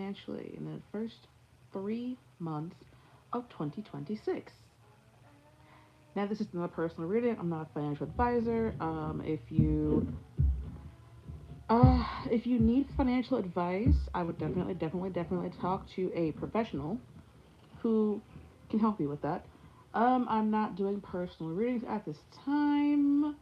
financially in the first 3 months of 2026. Now, this is not a personal reading. I'm not a financial advisor. If you need financial advice, I would definitely talk to a professional who can help you with that. I'm not doing personal readings at this time.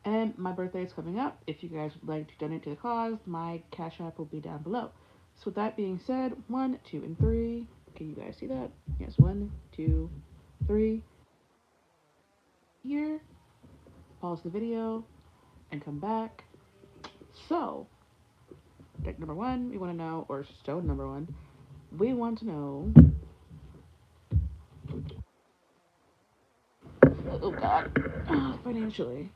And my birthday is coming up. If you guys would like to donate to the cause, my Cash App will be down below. So with that being said, one, two, and three. Can you guys see that? Yes, one, two, three. Here. Pause the video and come back. So, deck number one, we want to know, or stone number one, we want to know. Oh God, financially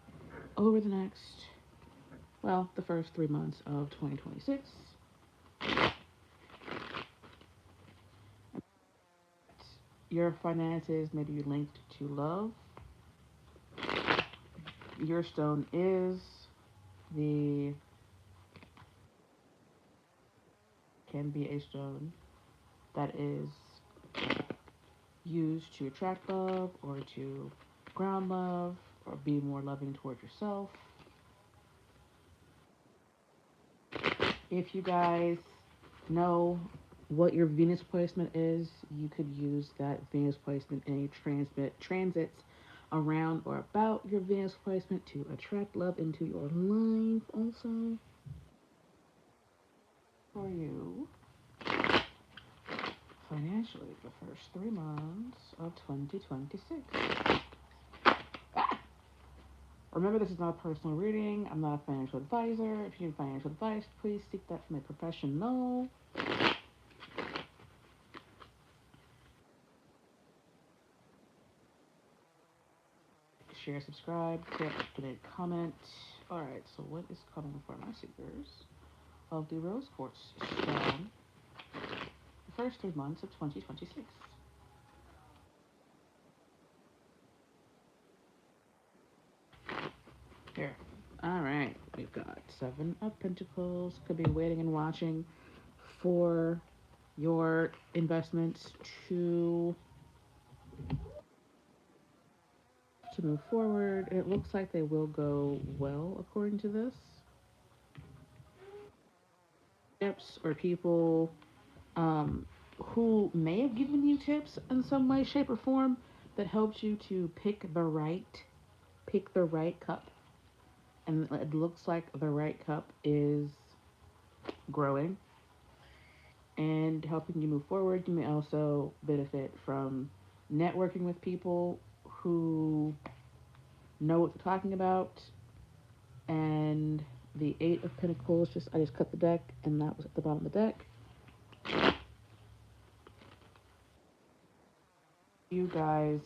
over the next, well, the first 3 months of 2026. Your finances may be linked to love. Your stone is the can be a stone that is used to attract love or to ground love or be more loving towards yourself. If you guys know what your Venus placement is, you could use that Venus placement in a transits around or about your Venus placement to attract love into your life also. For you, financially, the first 3 months of 2026. Ah! Remember, this is not a personal reading. I'm not a financial advisor. If you need financial advice, please seek that from a professional. Share, subscribe, tip, donate, comment. Alright, so what is coming for my seekers of the Rose Quartz Stone the first 3 months of 2026? Here. Alright, we've got Seven of Pentacles. Could be waiting and watching for your investments to move forward. And it looks like they will go well according to this. Tips or people who may have given you tips in some way, shape, or form that helped you to pick the right cup. And it looks like the right cup is growing and helping you move forward. You may also benefit from networking with people who know what they're talking about. And the Eight of Pentacles, I just cut the deck, and that was at the bottom of the deck. You guys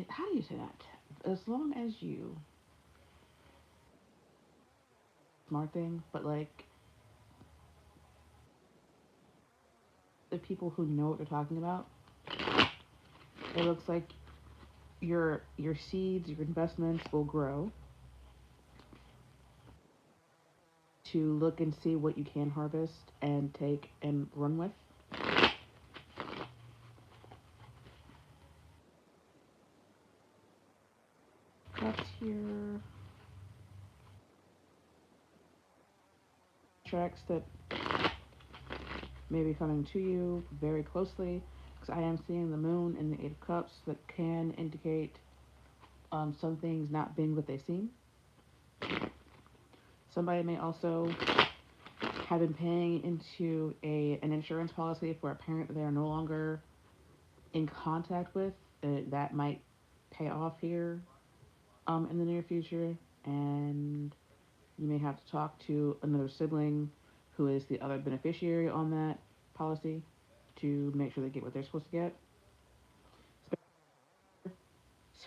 how do you say that? As long as you smart thing, but like the people who know what they're talking about, it looks like your seeds, your investments will grow to look and see what you can harvest and take and run with. Cups here. Tracks that may be coming to you very closely, because I am seeing the moon and the Eight of Cups that can indicate some things not being what they seem. Somebody may also have been paying into an insurance policy for a parent that they are no longer in contact with. That might pay off here in the near future, and you may have to talk to another sibling who is the other beneficiary on that policy to make sure they get what they're supposed to get.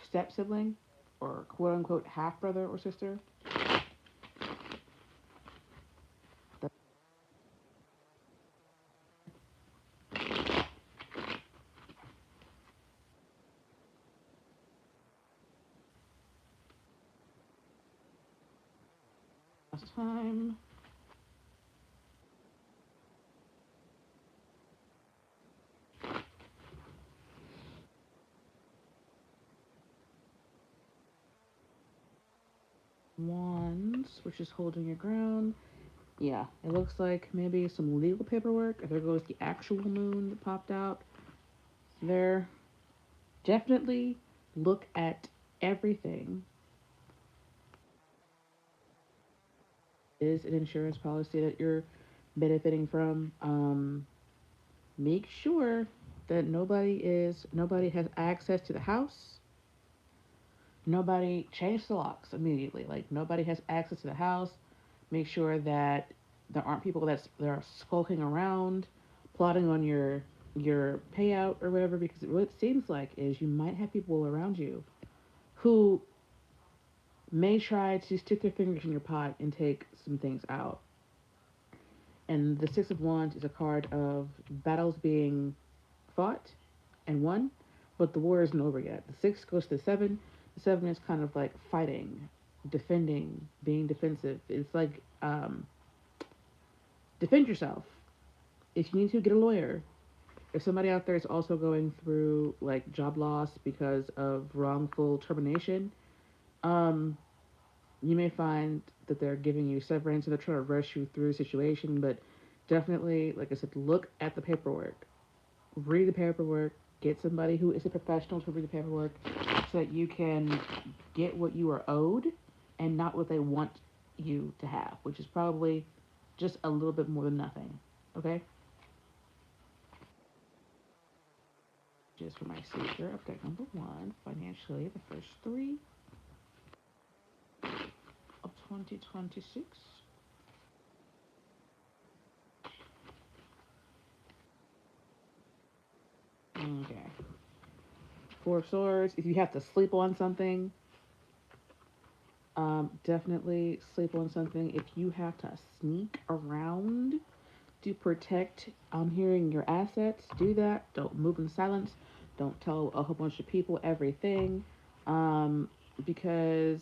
Step sibling or quote unquote half brother or sister. Last time. Wands, which is holding your ground. Yeah, it looks like maybe some legal paperwork. There goes the actual moon that popped out there. Definitely look at everything. Is an insurance policy that you're benefiting from. Make sure that nobody has access to the house. Nobody change the locks immediately. Like nobody has access to the house. Make sure that there aren't people that are skulking around, plotting on your payout or whatever. Because what it seems like is you might have people around you who may try to stick their fingers in your pot and take some things out. And the Six of Wands is a card of battles being fought and won, but the war isn't over yet. The six goes to the seven. The seven is kind of like fighting, defending, being defensive. It's like defend yourself. If you need to, get a lawyer. If somebody out there is also going through like job loss because of wrongful termination, um, you may find that they're giving you severance and they're trying to rush you through the situation. But definitely, like I said, look at the paperwork, read the paperwork, get somebody who is a professional to read the paperwork so that you can get what you are owed and not what they want you to have, which is probably just a little bit more than nothing. Okay? Just for my secret update number one, financially, the first three of 2026. Okay. Four of Swords. If you have to sleep on something, definitely sleep on something. If you have to sneak around to protect, I'm hearing your assets, do that. Don't move in silence. Don't tell a whole bunch of people everything. Um, because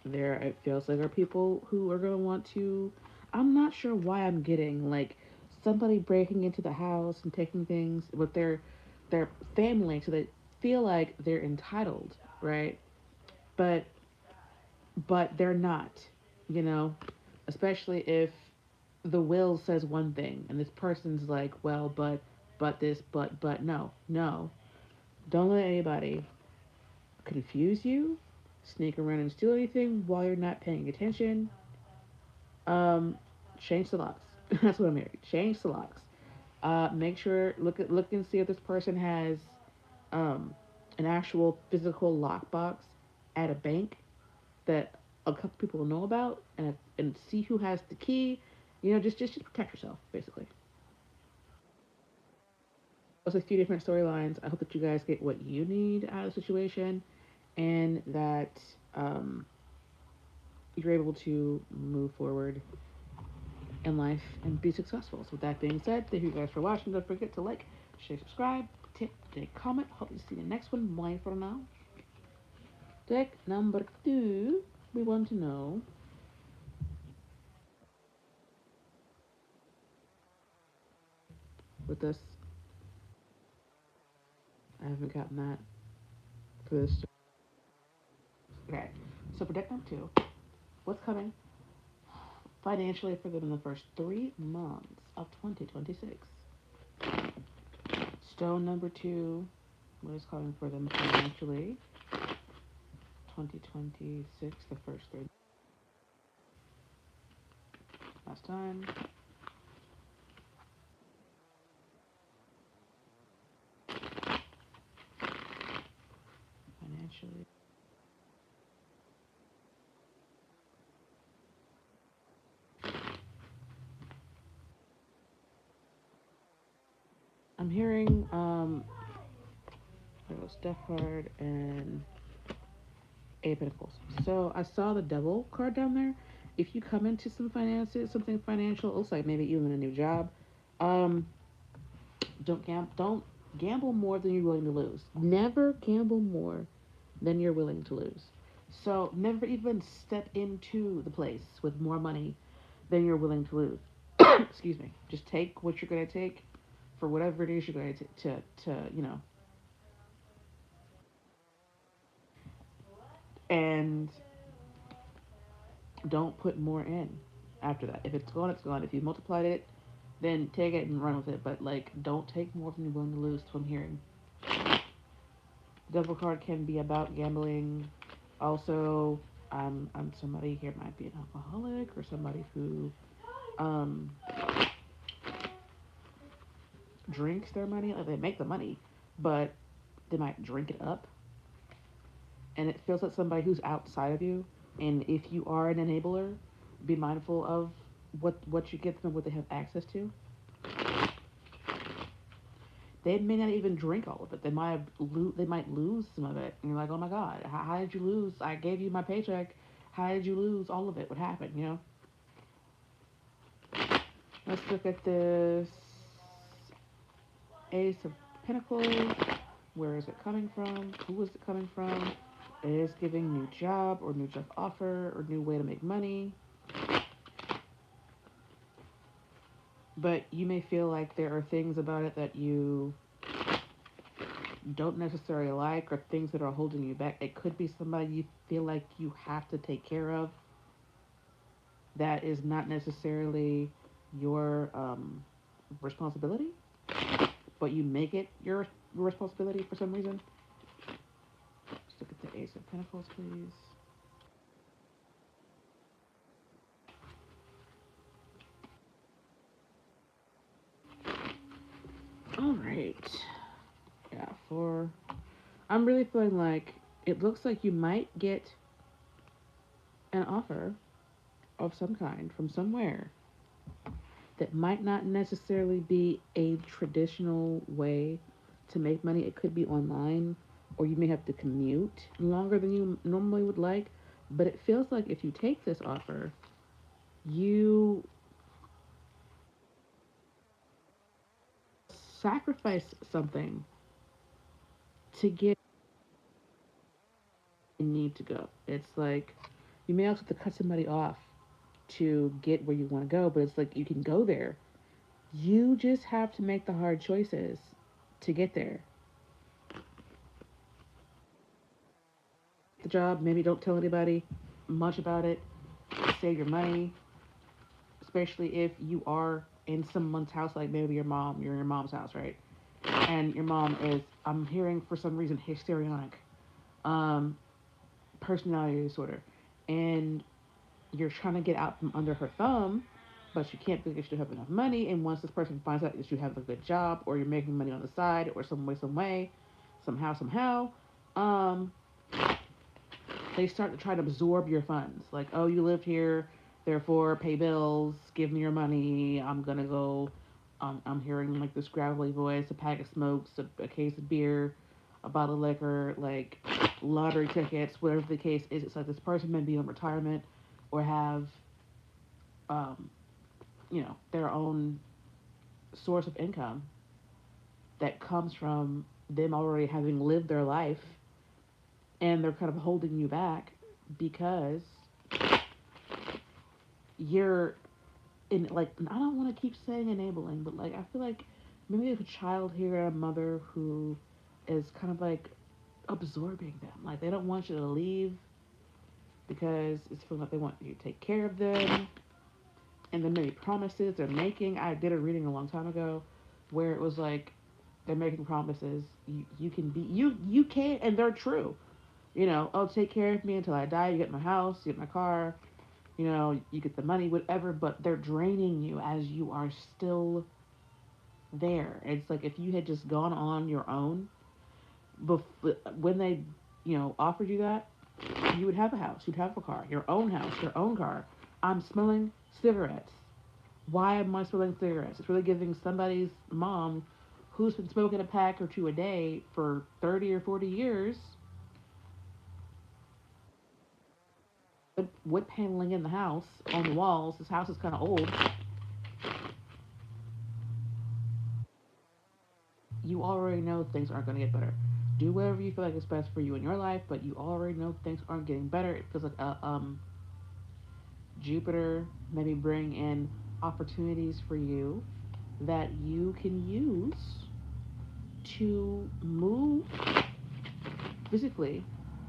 there, it feels like, are people who are going to want to. I'm not sure why I'm getting like somebody breaking into the house and taking things with their family so they feel like they're entitled, right? But they're not, you know, especially if the will says one thing and this person's like, well, but this, but no, no. Don't let anybody confuse you, sneak around and steal anything while you're not paying attention. Um, change the locks. That's what I'm hearing. Change the locks. Make sure look and see if this person has um, an actual physical lockbox at a bank that a couple people know about, and see who has the key. You know, just protect yourself, basically. There's a few different storylines. I hope that you guys get what you need out of the situation, and that you're able to move forward in life and be successful. So with that being said, thank you guys for watching. Don't forget to like, share, subscribe, tip, comment. Hope to see you in the next one. Bye for now. Deck number two. We want to know with this. I haven't gotten that for this. Okay. So for deck number two, what's coming financially for them in the first 3 months of 2026? Stone number two, what is coming for them financially 2026, the first three. Last time. Financially. I'm hearing there was Death card and Eight of Pentacles. So I saw the Devil card down there. If you come into some finances, something financial, it looks like maybe even a new job. Um, don't gamble more than you're willing to lose. Never gamble more than you're willing to lose. So never even step into the place with more money than you're willing to lose. Excuse me. Just take what you're gonna take for whatever it is you're going to and don't put more in after that. If it's gone, it's gone. If you multiplied it, then take it and run with it. But like, don't take more than you're willing to lose. From hearing, devil card can be about gambling. Also, I'm somebody here might be an alcoholic or somebody who um drinks their money. Like they make the money, but they might drink it up, and it feels like somebody who's outside of you. And if you are an enabler, be mindful of what you get them and what they have access to. They may not even drink all of it. They might lose some of it, and you're like, oh my god, how did you lose? I gave you my paycheck. How did you lose all of it? What happened? Let's look at this Ace of Pentacles. Where is it coming from? Who is it coming from? It is giving new job or new job offer or new way to make money. But you may feel like there are things about it that you don't necessarily like or things that are holding you back. It could be somebody you feel like you have to take care of that is not necessarily your responsibility, but you make it your responsibility for some reason. Let's look at the Ace of Pentacles, please. All right. Yeah, for I'm really feeling like it looks like you might get an offer of some kind from somewhere that might not necessarily be a traditional way to make money. It could be online, or you may have to commute longer than you normally would like. But it feels like if you take this offer, you sacrifice something to get where you need to go. It's like you may also have to cut somebody off to get where you want to go, but it's like you can go there. You just have to make the hard choices to get there. The job, maybe don't tell anybody much about it. Save your money, especially if you are in someone's house, like maybe your mom, you're in your mom's house, right? And your mom is, I'm hearing for some reason, histrionic, um, personality disorder. And you're trying to get out from under her thumb, but you can't because you don't have enough money. And once this person finds out that you have a good job or you're making money on the side or some way, somehow, um, they start to try to absorb your funds. Like, oh, you live here, therefore pay bills, give me your money. I'm gonna go. I'm hearing like this gravelly voice, a pack of smokes, a case of beer, a bottle of liquor, like lottery tickets, whatever the case is. It's like this person may be on retirement or have, um, their own source of income that comes from them already having lived their life, and they're kind of holding you back because you're in, like, I don't want to keep saying enabling, but like I feel like maybe there's a child here and a mother who is kind of like absorbing them. Like they don't want you to leave because it's feeling like they want you to take care of them. And the many promises they're making. I did a reading a long time ago where it was like they're making promises. You can be you can, and they're true. Oh, take care of me until I die. You get my house, you get my car, you get the money, whatever, but they're draining you as you are still there. It's like if you had just gone on your own when they, offered you that, you would have a house, you'd have a car, your own house, your own car. I'm smelling cigarettes. Why am I smelling cigarettes? It's really giving somebody's mom who's been smoking a pack or two a day for 30 or 40 years wood paneling in the house on the walls. This house is kind of old. You already know things aren't going to get better. Do whatever you feel like is best for you in your life, but you already know things aren't getting better. It feels like Jupiter maybe bring in opportunities for you that you can use to move physically,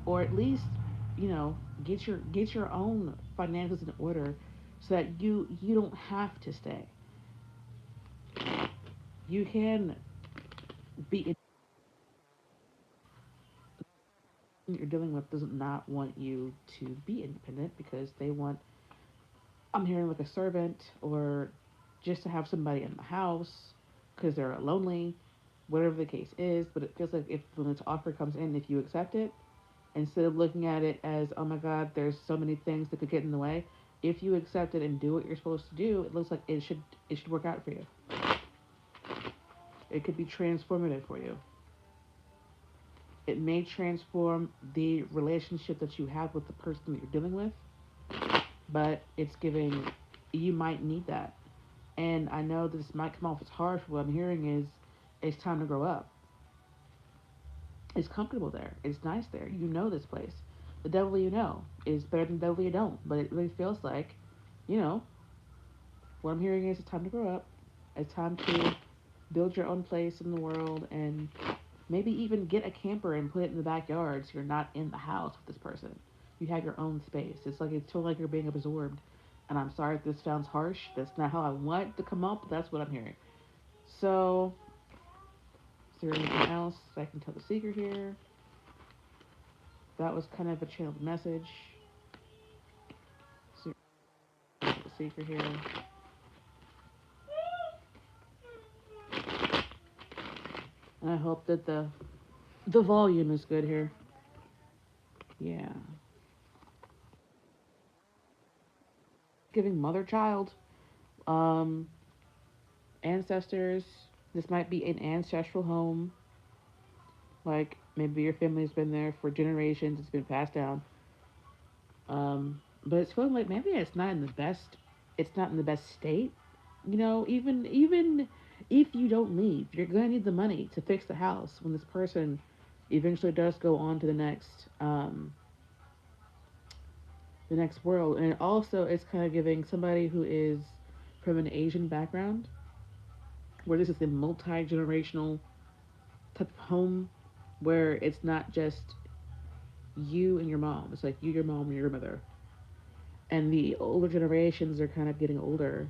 or at least get your own finances in order, so that you don't have to stay. You can be you're dealing with does not want you to be independent because they want, I'm hearing, like a servant, or just to have somebody in the house because they're lonely, whatever the case is. But it feels like if when this offer comes in, if you accept it, instead of looking at it as, oh my God, there's so many things that could get in the way, if you accept it and do what you're supposed to do, it looks like it should work out for you. It could be transformative for you. It may transform the relationship that you have with the person that you're dealing with, but it's giving, you might need that. And I know this might come off as harsh. What I'm hearing is it's time to grow up. It's comfortable there. It's nice there. You know this place. The devil you know is better than the devil you don't. But it really feels like, you know, what I'm hearing is it's time to grow up. It's time to build your own place in the world, and maybe even get a camper and put it in the backyard so you're not in the house with this person. You have your own space. It's totally like you're being absorbed. And I'm sorry if this sounds harsh. That's not how I want it to come up, but that's what I'm hearing. So, is there anything else I can tell the seeker here? That was kind of a channeled message. So, the seeker here. And I hope that the volume is good here. Yeah. Giving mother child. Um, Ancestors. This might be an ancestral home. Like maybe your family's been there for generations. It's been passed down. But it's feeling like maybe it's not in the best. It's not in the best state. Even if you don't leave, you're gonna need the money to fix the house when this person eventually does go on to the next world. And also, it's kind of giving somebody who is from an Asian background, where this is a multi generational type of home, where it's not just you and your mom. It's like you, your mom, and your mother. And the older generations are kind of getting older.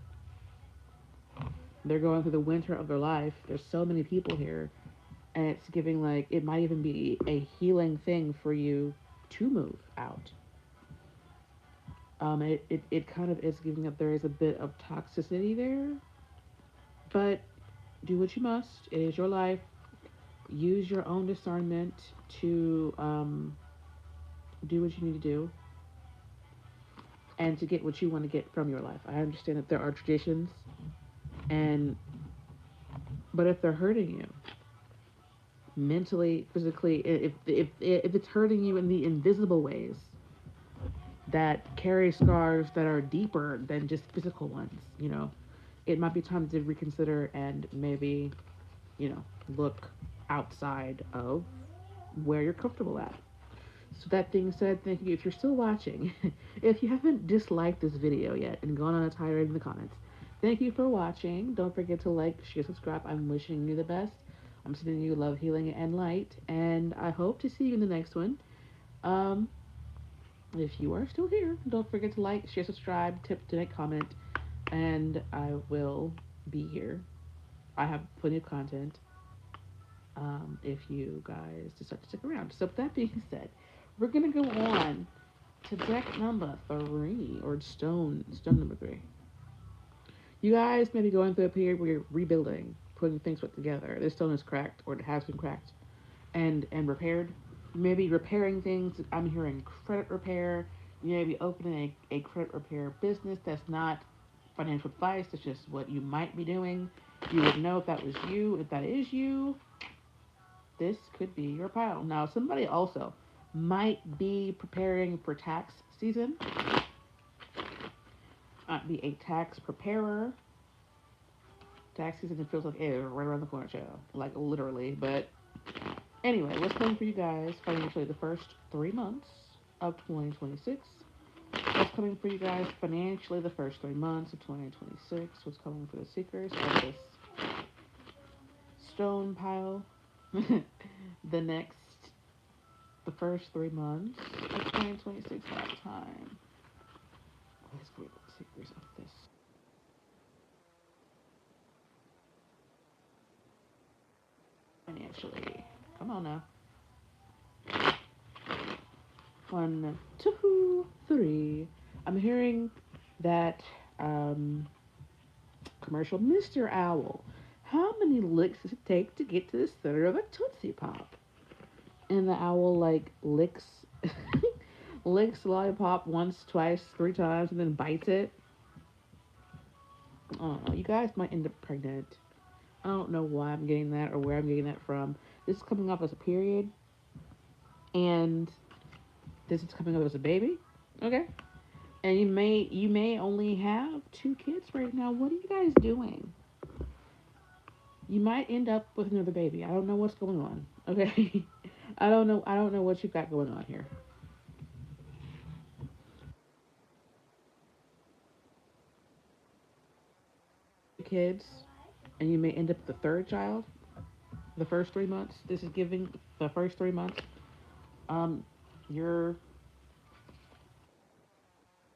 They're going through the winter of their life. There's so many people here, and it's giving like it might even be a healing thing for you to move out. It kind of is giving up. There is a bit of toxicity there, but do what you must. It is your life. Use your own discernment to do what you need to do, and to get what you want to get from your life. I understand that there are traditions, and but if they're hurting you mentally, physically, if it's hurting you in the invisible ways that carry scars that are deeper than just physical ones, it might be time to reconsider and maybe, look outside of where you're comfortable at. So that being said, thank you. If you're still watching, if you haven't disliked this video yet and gone on a tirade in the comments, thank you for watching. Don't forget to like, share, subscribe. I'm wishing you the best. I'm sending you love, healing, and light, and I hope to see you in the next one. Um, if you are still here, don't forget to like, share, subscribe, tip, donate, comment, and I will be here. I have plenty of content. If you guys decide to stick around. So with that being said, we're gonna go on to deck number 3, or stone number 3. You guys may be going through a period where you're rebuilding, putting things back together. This stone is cracked, or it has been cracked, and repaired. You may be repairing things. I'm hearing credit repair. You may be opening a credit repair business. That's not financial advice. That's just what you might be doing. You would know if that was you. If that is you, this could be your pile. Now, somebody also might be preparing for tax season. Might be a tax preparer. Tax season, it feels like right around the corner, child. Like literally, but Anyway, what's coming for you guys financially the first 3 months of 2026? What's coming for you guys financially the first 3 months of 2026? What's coming for the seekers of this stone pile? The the first 3 months of 2026 last time. Let's go with the seekers of this financially. Come on now. One, two, three. I'm hearing that um, commercial, Mr. Owl. How many licks does it take to get to the center of a Tootsie Pop? And the owl like licks licks the lollipop once, twice, 3 times, and then bites it. I don't know. You guys might end up pregnant. I don't know why I'm getting that or where I'm getting that from. This is coming off as a period, and this is coming up as a baby. Okay, and you may only have 2 kids right now. What are you guys doing? You might end up with another baby. I don't know what's going on. Okay, I don't know what you've got going on here. Kids, and you may end up with the third child. The first 3 months. This is giving the first 3 months. Um, your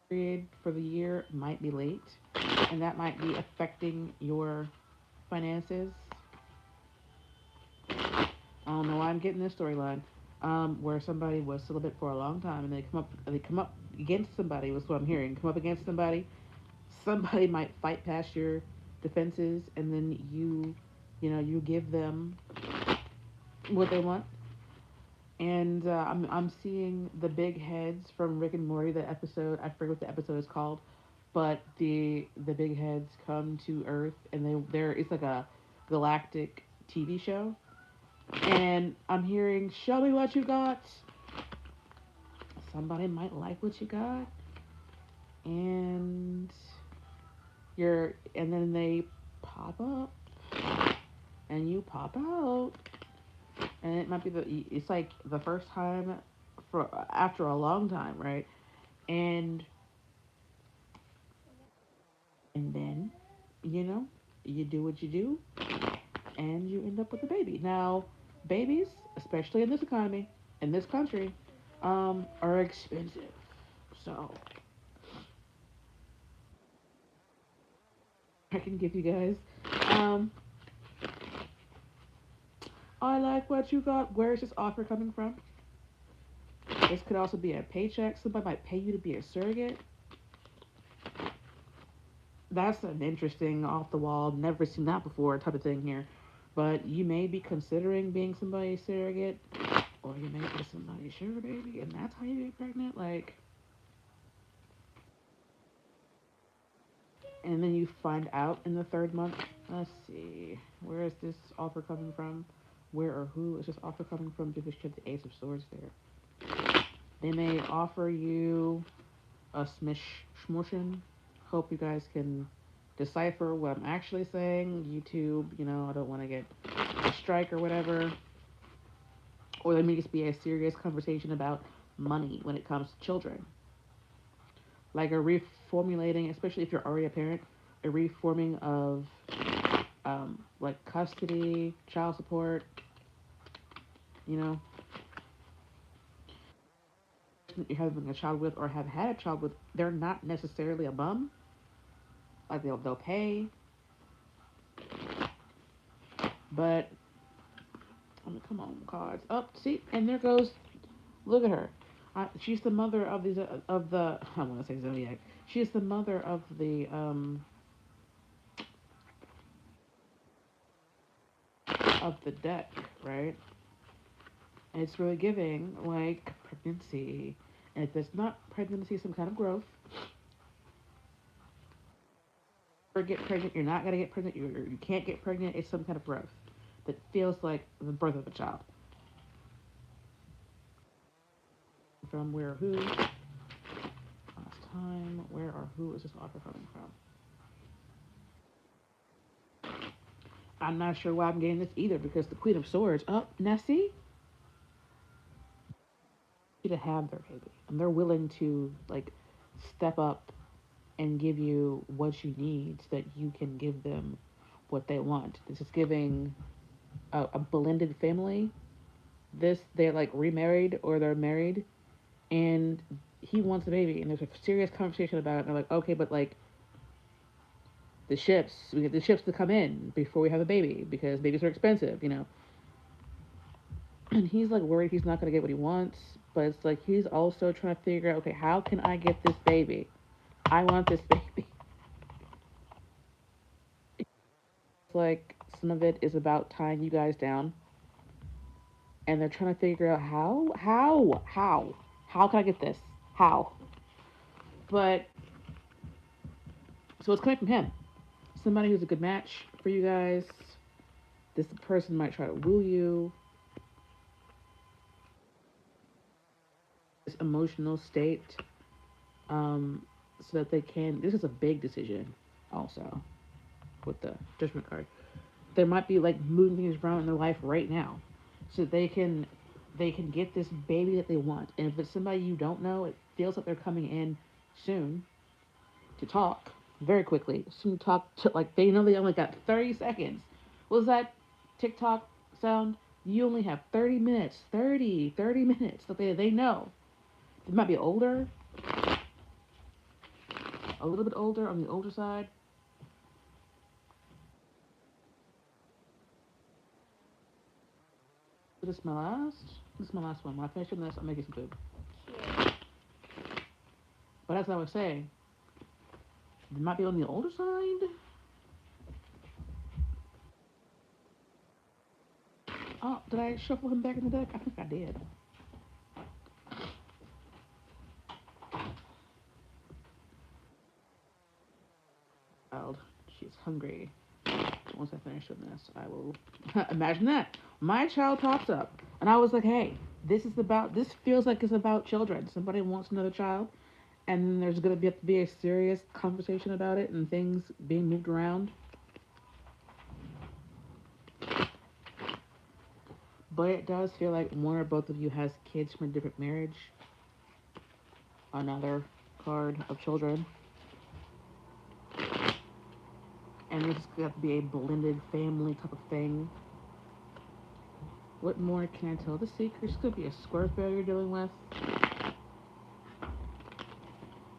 period for the year might be late, and that might be affecting your finances. I don't know why I'm getting this storyline. Where somebody was celibate for a long time, and they come up against somebody. Was what I'm hearing. Come up against somebody. Somebody might fight past your defenses, and then you give them what they want. And I'm seeing the big heads from Rick and Morty. The episode, I forget what the episode is called, but the big heads come to Earth, and they're it's like a galactic TV show. And I'm hearing, "Show me what you got." Somebody might like what you got, and and then they pop up, and you pop out, and it might be it's like the first time for after a long time, right? And then you know you do what you do, and you end up with a baby. Now, babies, especially in this economy, in this country, are expensive. So I can give you guys. Um, I like what you got. Where is this offer coming from? This could also be a paycheck. Somebody might pay you to be a surrogate. That's an interesting, off the wall, never seen that before type of thing here. But you may be considering being somebody's surrogate, or you may be somebody's sugar baby, and that's how you get pregnant. Like, and then you find out in the third month. Let's see, where is this offer coming from? Where or who is this offer coming from? Because you have the Ace of Swords there. They may offer you a smish shmortion. Hope you guys can decipher what I'm actually saying. YouTube, I don't want to get a strike or whatever. Or there may just be a serious conversation about money when it comes to children. Like a reformulating, especially if you're already a parent, a reforming of like custody, child support, you know, you're having a child with or have had a child with, they're not necessarily a bum. Like they'll pay, but I mean, come on, cards up. See, and there goes. Look at her. She's the mother of these of the. I want to say zodiac. She is the mother of the deck, right? And it's really giving like pregnancy. And if it's not pregnancy, some kind of growth, or get pregnant, you're not gonna get pregnant. You can't get pregnant. It's some kind of growth that feels like the birth of a child. From where or who? Last time, where or who is this author coming from? I'm not sure why I'm getting this either because the Queen of Swords. Oh, Nessie? you to have their baby, and they're willing to like step up and give you what you need so that you can give them what they want. This is giving a blended family. This they're like remarried or they're married, and he wants a baby, and there's a serious conversation about it. And they're like, okay, but like the ships, we get the ships to come in before we have a baby because babies are expensive, you know. And he's like worried he's not gonna get what he wants, but it's like he's also trying to figure out, okay, how can I get this baby? I want this baby. It's like some of it is about tying you guys down, and they're trying to figure out how can I get this? How? But so it's coming from him. Somebody who's a good match for you guys. This person might try to woo you. This emotional state, so that they can. This is a big decision, also with the judgment card. There might be like moving things around in their life right now, so they can get this baby that they want. And if it's somebody you don't know, it feels like they're coming in soon to talk very quickly. Soon talk to like they know they only got 30 seconds. What was that TikTok sound? You only have 30 minutes. 30 minutes. So they know. They might be older, a little bit older on the older side. This is my last. This is my last one. When I finish with this, I'm making some food. But as I was saying, they might be on the older side. Oh, did I shuffle him back in the deck? I think I did. Child, she's hungry. Once I finish with this, I will imagine that my child pops up, and I was like, "Hey, this is about. This feels like it's about children. Somebody wants another child, and then there's gonna be a serious conversation about it and things being moved around. But it does feel like one or both of you has kids from a different marriage. Another card of children, and this is gonna have to be a blended family type of thing. What more can I tell? The secret. This could be a Scorpio you're dealing with.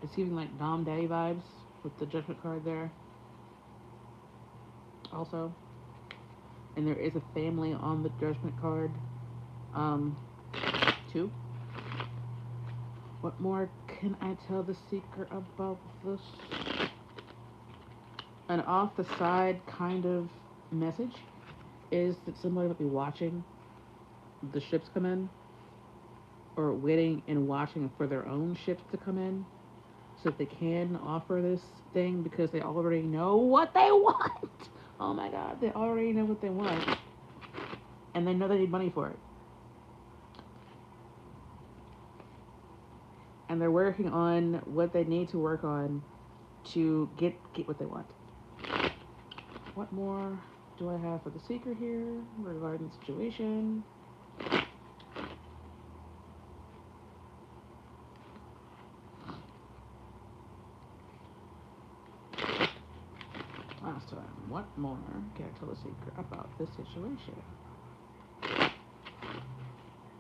It's giving like Dom Daddy vibes with the Judgment card there. Also, and there is a family on the Judgment card. Um, too. What more can I tell the secret about this? An off the side kind of message is that somebody might be watching the ships come in, or waiting and watching for their own ships to come in, so that they can offer this thing because they already know what they want. Oh my god, they already know what they want, and they know they need money for it, and they're working on what they need to work on to get what they want. What more do I have for the secret here regarding the situation? Last time, what more can I tell the secret about this situation?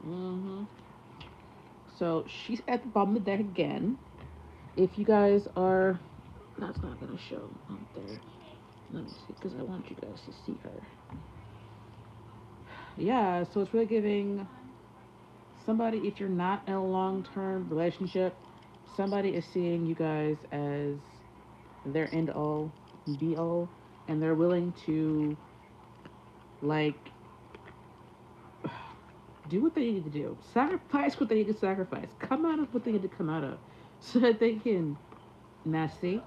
Mm-hmm. So she's at the bottom of the deck again. If you guys are, that's not gonna show up there. Let me see, because I want you guys to see her. Yeah, so it's really giving somebody, if you're not in a long-term relationship, somebody is seeing you guys as their end all, be all, and they're willing to like do what they need to do, sacrifice what they need to sacrifice, come out of what they need to come out of, so that they can. Now see,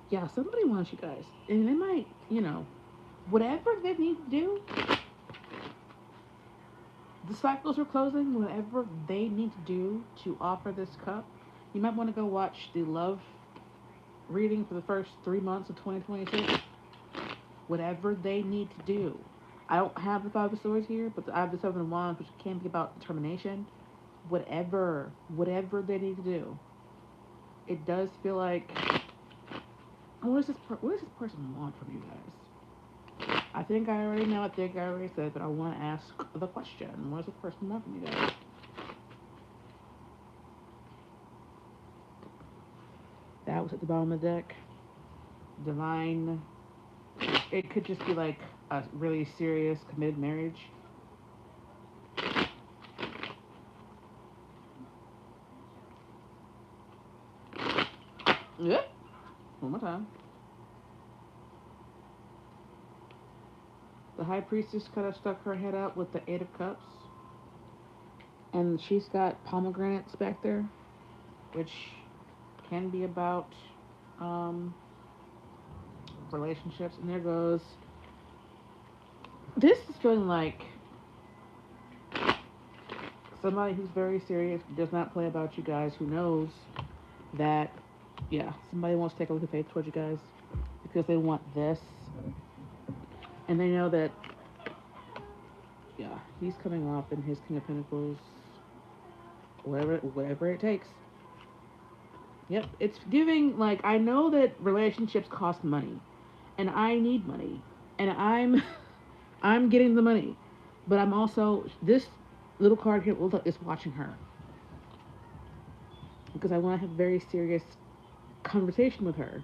yeah, somebody wants you guys, and they might, whatever they need to do, the cycles are closing. Whatever they need to do to offer this cup, you might want to go watch the love reading for the first 3 months of 2026. Whatever they need to do I don't have the Five of Swords here, but I have the Seven of Wands, which can be about determination. Whatever they need to do, it does feel like what does this person want from you guys? I think I already know. I think I already said, but I want to ask the question: what does this person want from you guys? That was at the bottom of the deck. Divine. It could just be like a really serious, committed marriage. Yep. One more time. The High Priestess kind of stuck her head out with the Eight of Cups, and she's got pomegranates back there, which can be about um, relationships. And there goes. This is feeling like somebody who's very serious, does not play about you guys, who knows that, yeah, somebody wants to take a look of faith towards you guys because they want this, and they know that, yeah, he's coming off in his King of Pentacles, whatever it takes. Yep, it's giving like I know that relationships cost money, and I need money, and I'm getting the money, but I'm also this little card here is watching her because I want to have a very serious conversation with her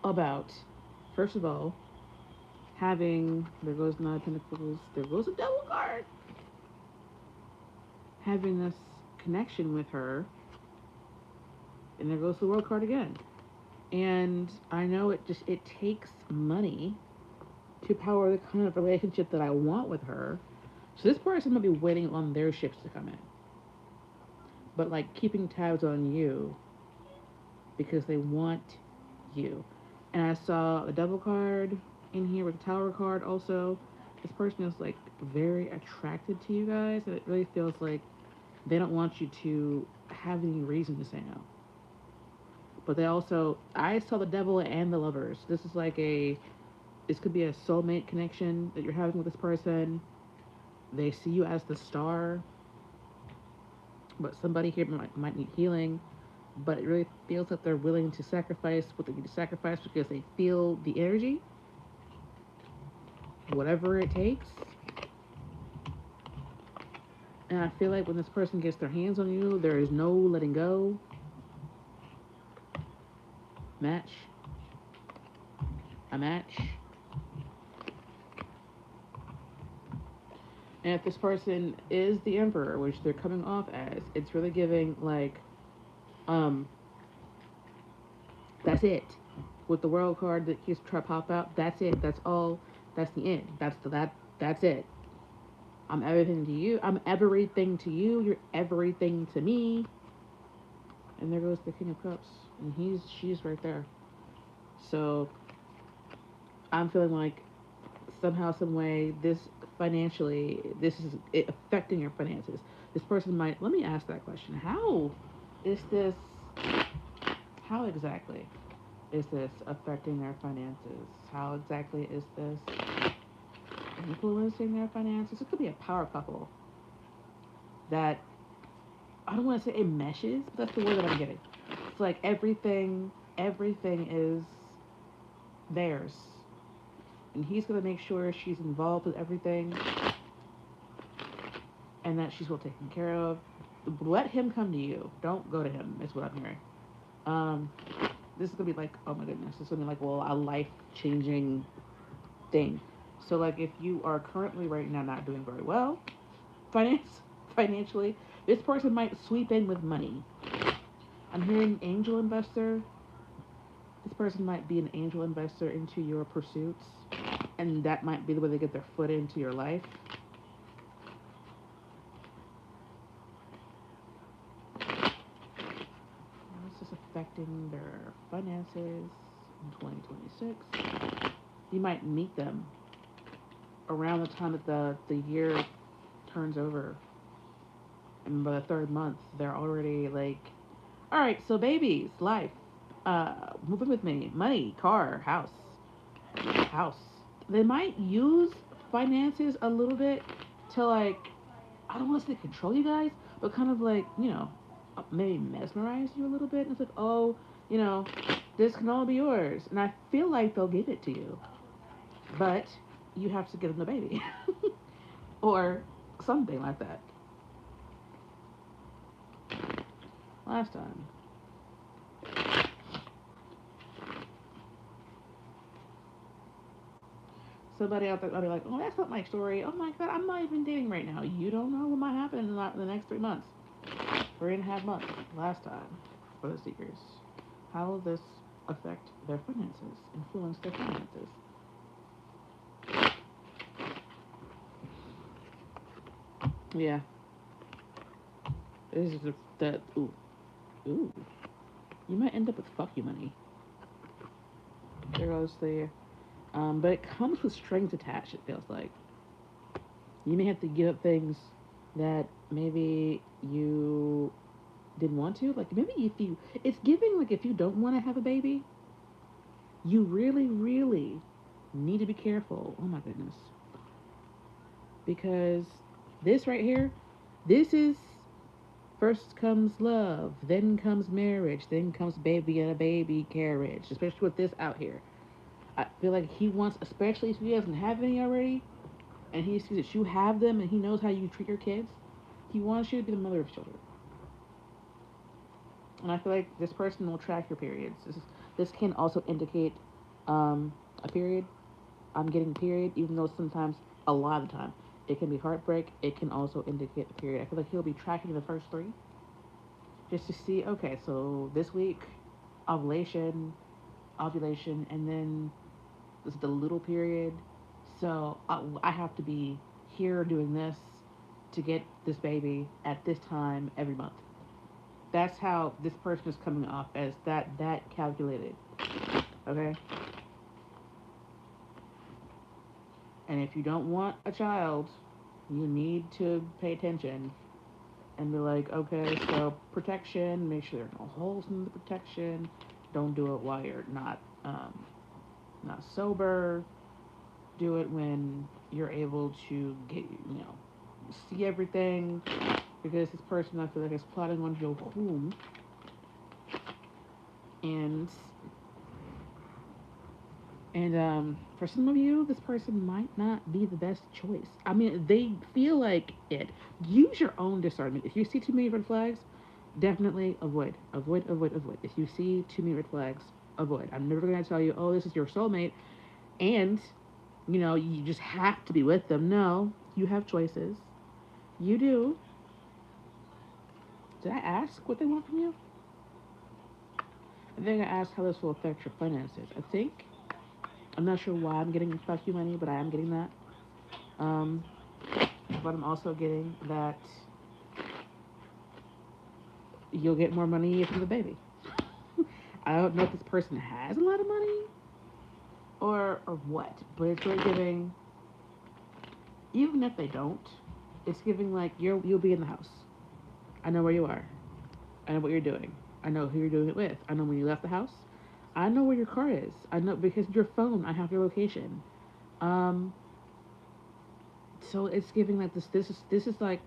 about, first of all, having there goes Nine of Pentacles, there goes a Devil card, having this connection with her, and there goes the World card again. And I know it takes money to power the kind of relationship that I want with her. So this person might be waiting on their ships to come in, but like keeping tabs on you because they want you. And I saw a Devil card in here with a Tower card also. This person is like very attracted to you guys, and it really feels like they don't want you to have any reason to say no. But they also, I saw the Devil and the Lovers. This could be a soulmate connection that you're having with this person. They see you as the star, but somebody here might need healing. But it really feels like they're willing to sacrifice what they need to sacrifice because they feel the energy, whatever it takes. And I feel like when this person gets their hands on you, there is no letting go. Match. A match. And if this person is the Emperor, which they're coming off as, it's really giving like, um, that's it. With the World card that keeps trying to pop out, that's it. That's all. That's the end. That's it. I'm everything to you. I'm everything to you. You're everything to me. And there goes the King of Cups, and she's right there. So I'm feeling like somehow, some way, this financially, this is it affecting your finances. This person might. Let me ask that question. How is this? How exactly is this affecting their finances? How exactly is this influencing their finances? It could be a power couple that I don't want to say it meshes, but that's the word that I'm getting. It's like everything is theirs, and he's gonna make sure she's involved with everything, and that she's well taken care of. Let him come to you. Don't go to him. Is what I'm hearing. Um, this is gonna be like, oh my goodness, this is gonna be like, well, a life changing thing. So like, if you are currently right now not doing very well, finance financially, this person might sweep in with money. I'm hearing angel investor. This person might be an angel investor into your pursuits, and that might be the way they get their foot into your life. How is this affecting their finances in 2026? You might meet them around the time that the year turns over, and by the third month, they're already like, all right, so babies, life, moving with me, money, car, house. They might use finances a little bit to like, I don't want to say control you guys, but kind of like, maybe mesmerize you a little bit. And it's like, oh, you know, this can all be yours. And I feel like they'll give it to you, but you have to give them the baby or something like that. Last time. Somebody out there will be like, oh, that's not my story. Oh my God, I'm not even dating right now. You don't know what might happen in the next 3 months. 3.5 months. Last time for the seekers. How will this affect their finances? Influence their finances? Yeah. This is the ooh. Ooh. You might end up with fuck you money. There goes the but it comes with strings attached, it feels like. You may have to give up things that maybe you didn't want to. Like maybe if you, it's giving like if you don't want to have a baby, you really, really need to be careful. Oh my goodness. Because this right here, this is first comes love, then comes marriage, then comes baby and a baby carriage, especially with this out here. I feel like he wants, especially if he doesn't have any already, and he sees that you have them and he knows how you treat your kids, he wants you to be the mother of children. And I feel like this person will track your periods. This can also indicate a period. I'm getting period, even though sometimes, a lot of the time, it can be heartbreak. It can also indicate a period. I feel like he'll be tracking the first three just to see, okay, so this week, ovulation, ovulation, and then this is the little period. So I have to be here doing this to get this baby at this time every month. That's how this person is coming off as that calculated. Okay? And if you don't want a child, you need to pay attention and be like, okay, so protection, make sure there are no holes in the protection. Don't do it while you're not sober. Do it when you're able to get, see everything. Because this person, I feel like, is plotting on your womb. And for some of you, this person might not be the best choice. I mean, they feel like it. Use your own discernment. If you see too many red flags, definitely avoid. Avoid, avoid, avoid. If you see too many red flags, avoid. I'm never going to tell you, oh, this is your soulmate, and, you just have to be with them. No, you have choices. You do. Did I ask what they want from you? I think I asked how this will affect your finances. I'm not sure why I'm getting fuck you money, but I am getting that. Um, but I'm also getting that you'll get more money from the baby. I don't know if this person has a lot of money or what, but it's really giving. Even if they don't, it's giving like you'll be in the house. I know where you are. I know what you're doing. I know who you're doing it with. I know when you left the house. I know where your car is. I know because your phone. I have your location. Um, so it's giving like this. This is like,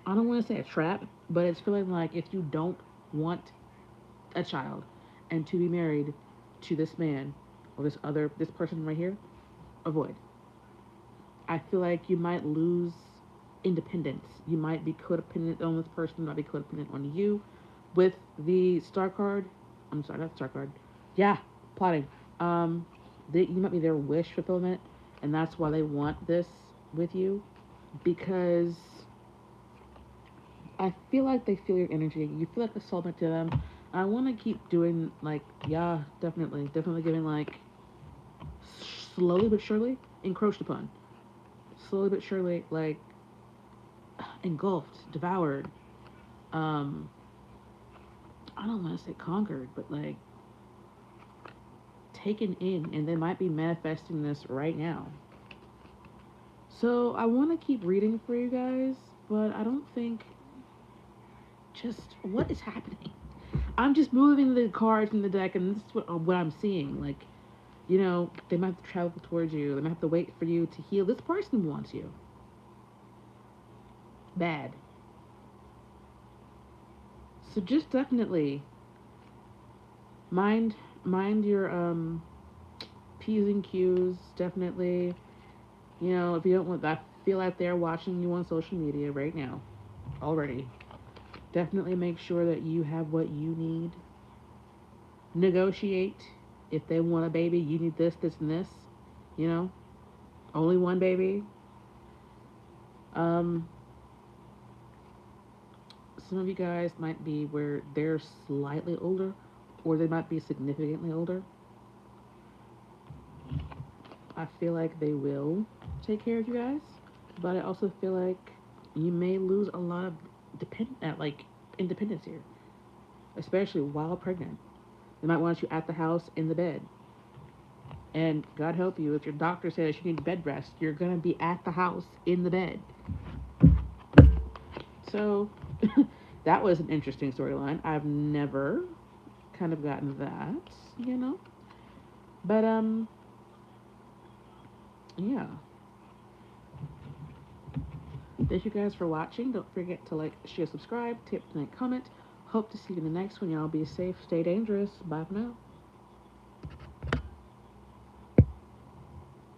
I don't want to say a trap, but it's feeling like if you don't want a child and to be married to this man or this person right here, avoid. I feel like you might lose independence. You might be codependent on this person. You might be codependent on you. With the star card, I'm sorry, not star card. Yeah, plotting. Um, you might be their wish fulfillment, and that's why they want this with you because I feel like they feel your energy. You feel like a soulmate to them. I want to keep doing like, yeah, definitely giving like slowly but surely encroached upon, slowly but surely like engulfed, devoured. Um, I don't want to say conquered, but like taken in, and they might be manifesting this right now. So I want to keep reading for you guys, but I don't think just what is happening. I'm just moving the cards in the deck, and this is what I'm seeing. Like You know, they might have to travel towards you. They might have to wait for you to heal. This person wants you bad. So just definitely mind mind your P's and Q's. Definitely, you know, if you don't want that, feel like they're watching you on social media right now already. Definitely make sure that you have what you need. Negotiate. If they want a baby, you need this, this, and this. You know, only one baby. Um, some of you guys might be where they're slightly older, or they might be significantly older. I feel like they will take care of you guys, but I also feel like you may lose a lot of like independence here, especially while pregnant. They might want you at the house in the bed. And God help you, if your doctor says you need bed rest, you're going to be at the house in the bed. So that was an interesting storyline. I've never kind of gotten that, you know. But yeah. Thank you guys for watching. Don't forget to like, share, subscribe, tip, and comment. Hope to see you in the next one. Y'all be safe, stay dangerous. Bye for now.